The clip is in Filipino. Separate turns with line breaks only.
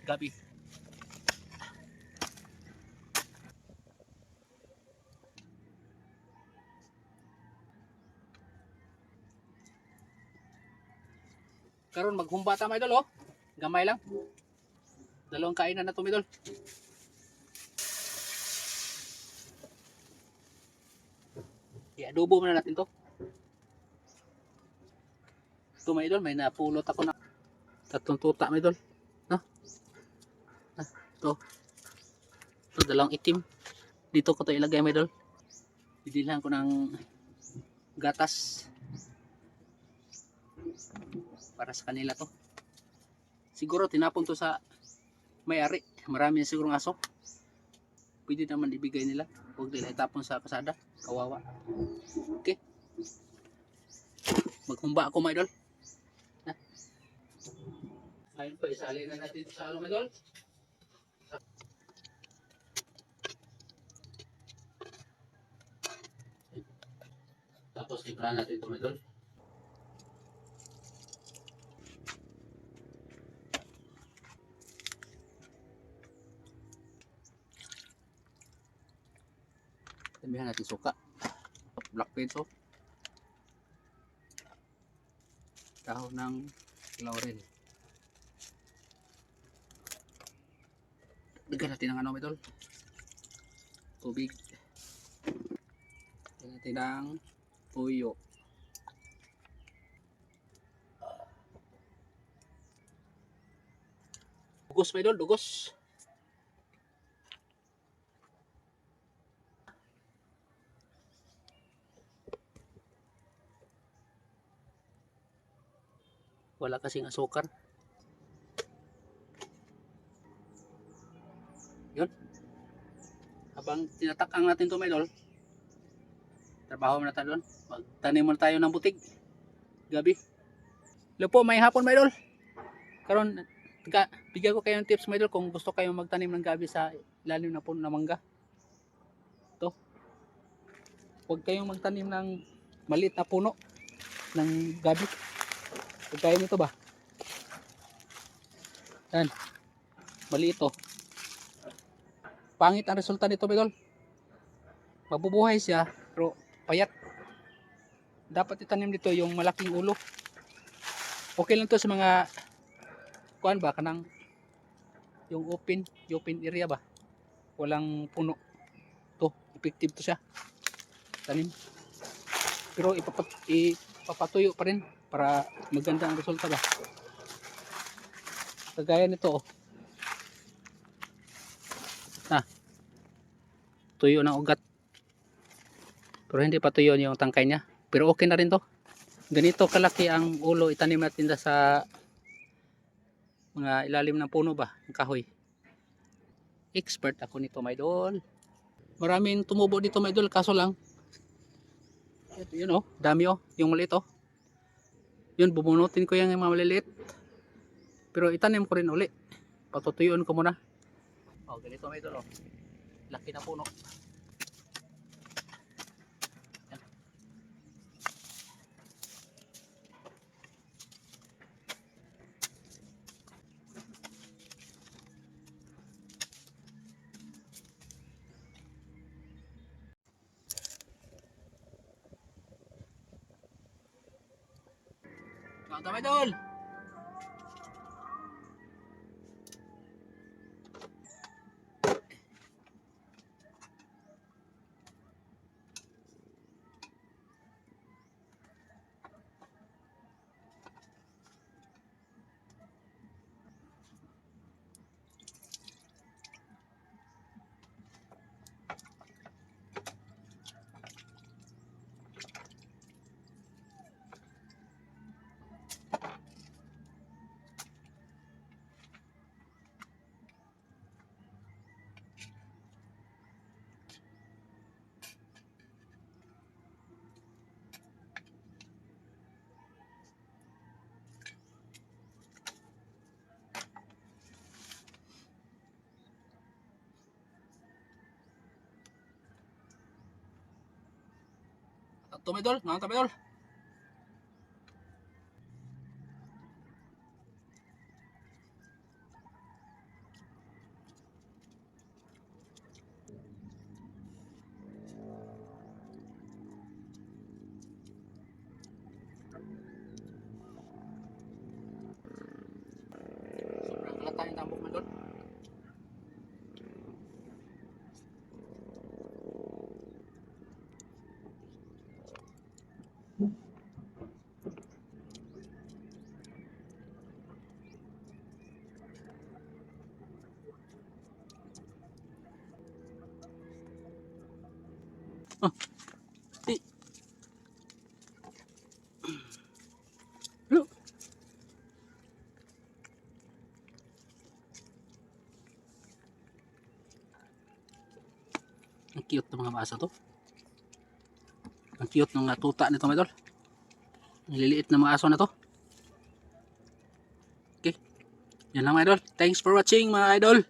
gabi. Karon maghumba ta mga idol oh. Gamay lang. Dalawang kainan na to mga idol. I-adobo muna natin to. Ito mga idol, may napulot ako na tatlong tuta mga idol. No? Ito. Ito, dalawang itim. Dito ko to ilagay mga idol. Didilhan ko ng gatas. Para sa kanila to. Siguro tinapon to sa may-ari. Marami na sigurong aso. Pwede naman ibigay nila. Huwag nila itapon sa kasada. Kawawa. Okay. Maghumba ako mga idol. Ayun po, isali na natin sa mga idol. Tapos timplahan natin ito mga idol. Tambihan natin suka. Black peso. Dahon ng laurel. Bigyan natin ng ano mga idol. Tubig. Bigyan natin ng tuyo. Dugos mga idol, dugos. Wala kasing asukar. Yun. Habang tinatakang natin ito mga idol, trabaho muna tayo doon. Magtanim muna tayo ng butig. Gabi. Hello po, may hapon mga idol. Karon bigyan ko kayo ng tips mga idol kung gusto kayong magtanim ng gabi sa ilalim na puno ng mangga. Ito. Huwag kayong magtanim ng maliit na puno ng gabi. Kagaya nito ba? Yan. Maliit to. Pangit ang resulta nito, mga idol. Mabubuhay siya, pero payat. Dapat itanim dito yung malaking ulo. Okay lang to sa mga kuan ba kanang yung open area ba. Walang puno. To, effective to siya. Tanim. Pero ipapatuyo pa rin para maganda ang resulta ba. Kagaya nito oh. Tuyo ng ugat. Pero hindi pa tuyo yung tangkay niya. Pero okay na rin to. Ganito kalaki ang ulo, itanim natin sa mga ilalim ng puno ba, ng kahoy. Expert ako nito, my idol. Maraming tumubo dito, my idol, kaso lang yun oh, dami oh, yung maliit oh. Yun, bumunutin ko yung mga maliliit. Pero itanim ko rin uli. Patutuyuan ko muna. Oh, ganito my idol oh. Laki na puno. Yan. Mga my idol. Ito my idol, mga my idol. Sobrang halata yung tambok mga idol. Oh, di. Look. Ang cute ng mga aso to. Ang cute ng tuta nito mga idol. Ang liliit na mga aso na to. Okay. Yan lang mga idol. Thanks for watching mga idol.